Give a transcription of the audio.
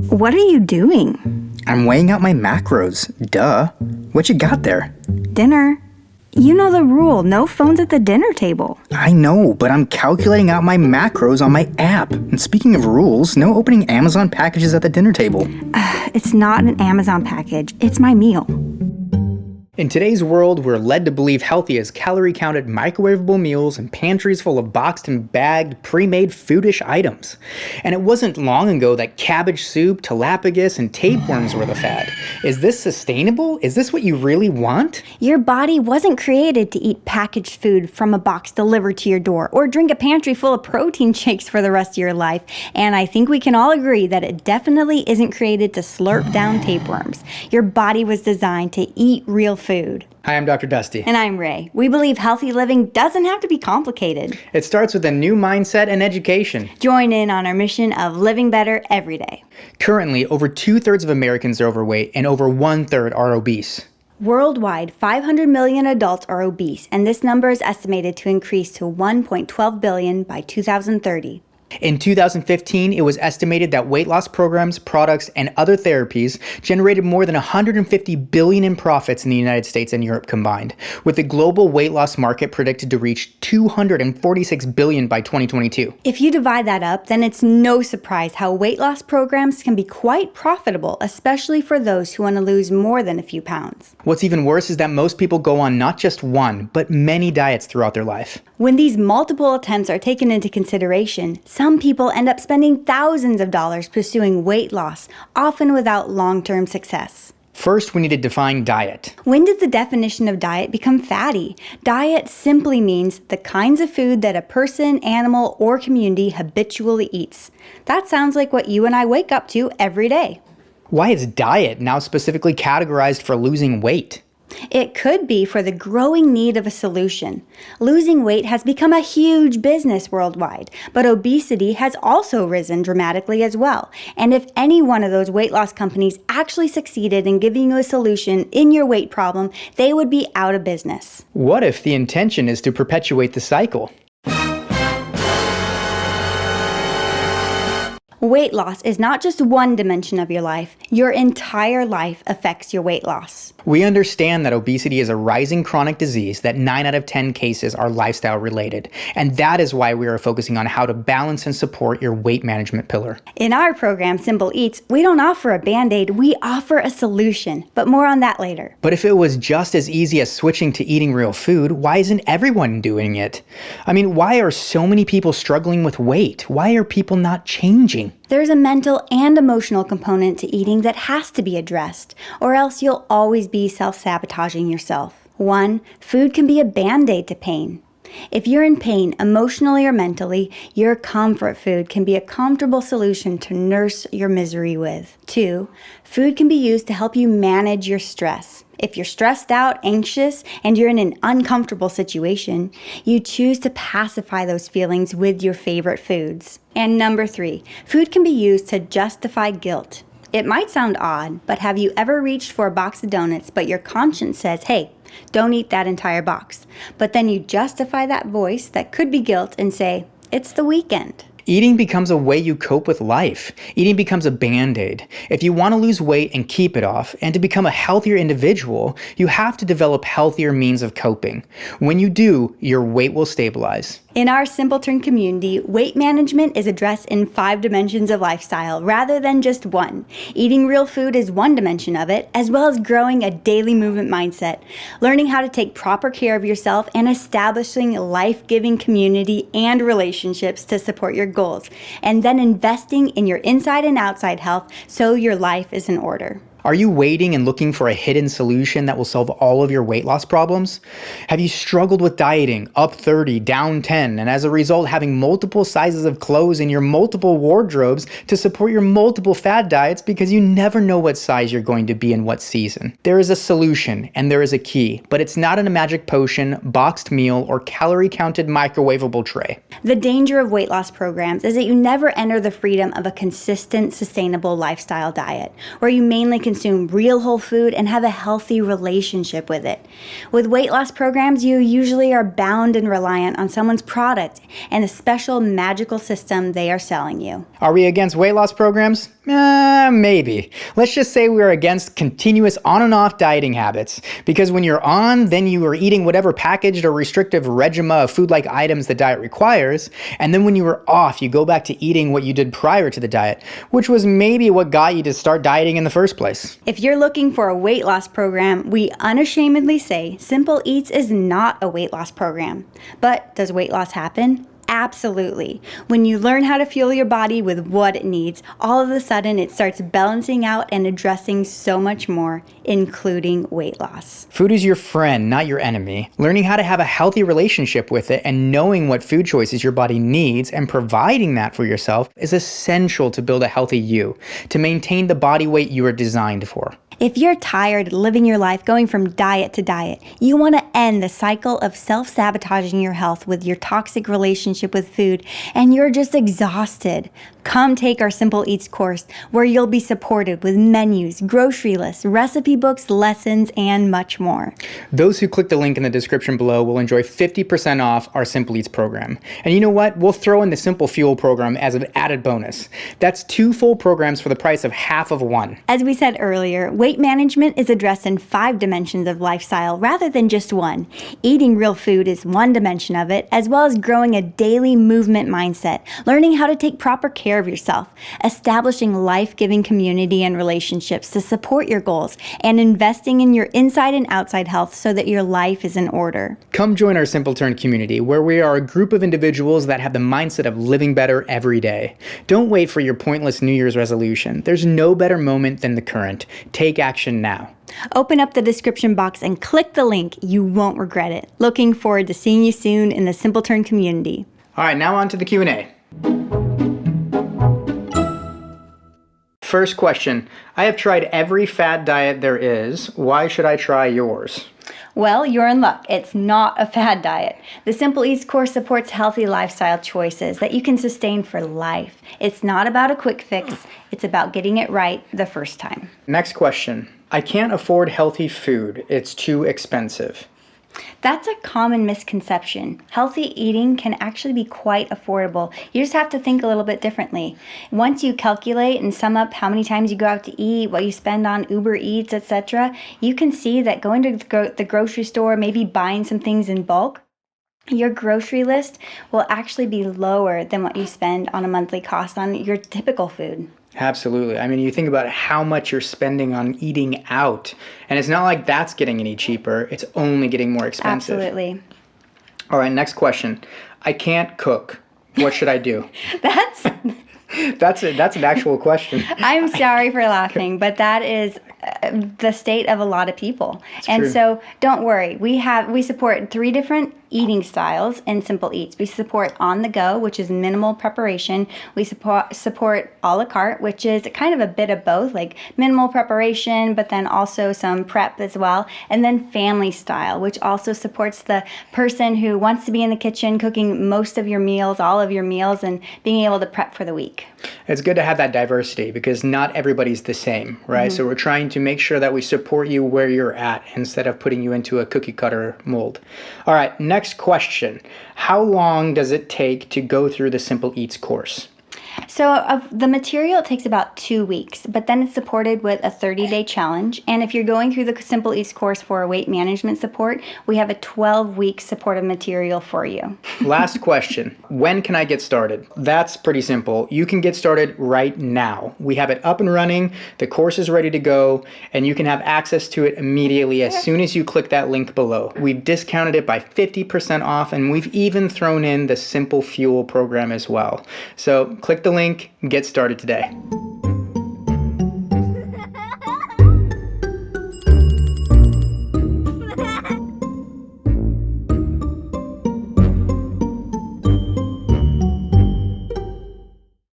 What are you doing? I'm weighing out my macros. Duh. What you got there? Dinner. You know the rule, no phones at the dinner table. I know, but I'm calculating out my macros on my app. And speaking of rules, no opening Amazon packages at the dinner table. It's not an Amazon package, it's my meal. In today's world, we're led to believe healthy is calorie-counted microwavable meals and pantries full of boxed and bagged, pre-made foodish items. And it wasn't long ago that cabbage soup, tilapia, and tapeworms were the fad. Is this sustainable? Is this what you really want? Your body wasn't created to eat packaged food from a box delivered to your door or drink a pantry full of protein shakes for the rest of your life. And I think we can all agree that it definitely isn't created to slurp down tapeworms. Your body was designed to eat real food. Hi, I'm Dr. Dusty. And I'm Ray. We believe healthy living doesn't have to be complicated. It starts with a new mindset and education. Join in on our mission of living better every day. Currently, over 2/3 of Americans are overweight and over 1/3 are obese. Worldwide, 500 million adults are obese, and this number is estimated to increase to 1.12 billion by 2030. In 2015, it was estimated that weight loss programs, products, and other therapies generated more than $150 billion in profits in the United States and Europe combined, with the global weight loss market predicted to reach $246 billion by 2022. If you divide that up, then it's no surprise how weight loss programs can be quite profitable, especially for those who want to lose more than a few pounds. What's even worse is that most people go on not just one, but many diets throughout their life. When these multiple attempts are taken into consideration, some people end up spending thousands of dollars pursuing weight loss, often without long-term success. First, we need to define diet. When did the definition of diet become fatty? Diet simply means the kinds of food that a person, animal, or community habitually eats. That sounds like what you and I wake up to every day. Why is diet now specifically categorized for losing weight? It could be for the growing need of a solution. Losing weight has become a huge business worldwide, but obesity has also risen dramatically as well. And if any one of those weight loss companies actually succeeded in giving you a solution in your weight problem, they would be out of business. What if the intention is to perpetuate the cycle? Weight loss is not just one dimension of your life. Your entire life affects your weight loss. We understand that obesity is a rising chronic disease, that 9 out of 10 cases are lifestyle related, and that is why we are focusing on how to balance and support your weight management pillar. In our program, Simple Eats, we don't offer a Band-Aid, we offer a solution, but more on that later. But if it was just as easy as switching to eating real food, why isn't everyone doing it? I mean, why are so many people struggling with weight? Why are people not changing? There's a mental and emotional component to eating that has to be addressed, or else you'll always be self-sabotaging yourself. 1, food can be a Band-Aid to pain. If you're in pain, emotionally or mentally, your comfort food can be a comfortable solution to nurse your misery with. 2, food can be used to help you manage your stress. If you're stressed out, anxious, and you're in an uncomfortable situation, you choose to pacify those feelings with your favorite foods. And number 3, food can be used to justify guilt. It might sound odd, but have you ever reached for a box of donuts, but your conscience says, hey, don't eat that entire box. But then you justify that voice that could be guilt and say, it's the weekend. Eating becomes a way you cope with life. Eating becomes a Band-Aid. If you want to lose weight and keep it off, and to become a healthier individual, you have to develop healthier means of coping. When you do, your weight will stabilize. In our Simpleton community, weight management is addressed in 5 dimensions of lifestyle rather than just one. Eating real food is one dimension of it, as well as growing a daily movement mindset, learning how to take proper care of yourself, and establishing a life-giving community and relationships to support your goals, and then investing in your inside and outside health so your life is in order. Are you waiting and looking for a hidden solution that will solve all of your weight loss problems? Have you struggled with dieting, up 30, down 10, and as a result having multiple sizes of clothes in your multiple wardrobes to support your multiple fad diets because you never know what size you're going to be in what season? There is a solution and there is a key, but it's not in a magic potion, boxed meal, or calorie-counted microwavable tray. The danger of weight loss programs is that you never enter the freedom of a consistent, sustainable lifestyle diet, where you mainly consume real whole food and have a healthy relationship with it. With weight loss programs, you usually are bound and reliant on someone's product and the special magical system they are selling you. Are we against weight loss programs? Maybe. Let's just say we're against continuous on and off dieting habits, because when you're on, then you are eating whatever packaged or restrictive regimen of food-like items the diet requires, and then when you were off, you go back to eating what you did prior to the diet, which was maybe what got you to start dieting in the first place. If you're looking for a weight loss program, we unashamedly say Simple Eats is not a weight loss program. But does weight loss happen? Absolutely. When you learn how to fuel your body with what it needs, all of a sudden it starts balancing out and addressing so much more, including weight loss. Food is your friend, not your enemy. Learning how to have a healthy relationship with it and knowing what food choices your body needs and providing that for yourself is essential to build a healthy you, to maintain the body weight you are designed for. If you're tired of living your life going from diet to diet, you want to end the cycle of self-sabotaging your health with your toxic relationship with food, and you're just exhausted, come take our Simple Eats course, where you'll be supported with menus, grocery lists, recipe books, lessons, and much more. Those who click the link in the description below will enjoy 50% off our Simple Eats program. And you know what? We'll throw in the Simple Fuel program as an added bonus. That's 2 full programs for the price of half of one. As we said earlier, weight management is addressed in 5 dimensions of lifestyle rather than just one. Eating real food is one dimension of it, as well as growing a daily movement mindset, learning how to take proper care of yourself, establishing life-giving community and relationships to support your goals, and investing in your inside and outside health so that your life is in order. Come join our Simple Turn community, where we are a group of individuals that have the mindset of living better every day. Don't wait for your pointless New Year's resolution. There's no better moment than the current. Take action now. Open up the description box and click the link. You won't regret it. Looking forward to seeing you soon in the Simple Turn community. All right, now on to the Q&A. First question. I have tried every fad diet there is. Why should I try yours? Well, you're in luck. It's not a fad diet. The Simple Eats course supports healthy lifestyle choices that you can sustain for life. It's not about a quick fix. It's about getting it right the first time. Next question. I can't afford healthy food. It's too expensive. That's a common misconception. Healthy eating can actually be quite affordable. You just have to think a little bit differently. Once you calculate and sum up how many times you go out to eat, what you spend on Uber Eats, etc., you can see that going to the grocery store, maybe buying some things in bulk, your grocery list will actually be lower than what you spend on a monthly cost on your typical food. Absolutely. I mean, you think about how much you're spending on eating out, and it's not like that's getting any cheaper. It's only getting more expensive. Absolutely. All right, next question. I can't cook. What should I do? That's an actual question. I'm sorry for laughing, but that is the state of a lot of people. And true. so don't worry. We support 3 different eating styles in Simple Eats. We support on the go, which is minimal preparation. We support a la carte, which is kind of a bit of both, like minimal preparation, but then also some prep as well. And then family style, which also supports the person who wants to be in the kitchen cooking most of your meals, all of your meals, and being able to prep for the week. It's good to have that diversity because not everybody's the same, right? So we're trying to make sure that we support you where you're at instead of putting you into a cookie cutter mold. All right, next question. How long does it take to go through the Simple Eats course? So of the material, it takes about 2 weeks, but then it's supported with a 30-day challenge. And if you're going through the Simple Eats course for weight management support, we have a 12-week supportive material for you. Last question. When can I get started? That's pretty simple. You can get started right now. We have it up and running. The course is ready to go, and you can have access to it immediately as soon as you click that link below. We've discounted it by 50% off, and we've even thrown in the Simple Fuel program as well. So click the link, get started today.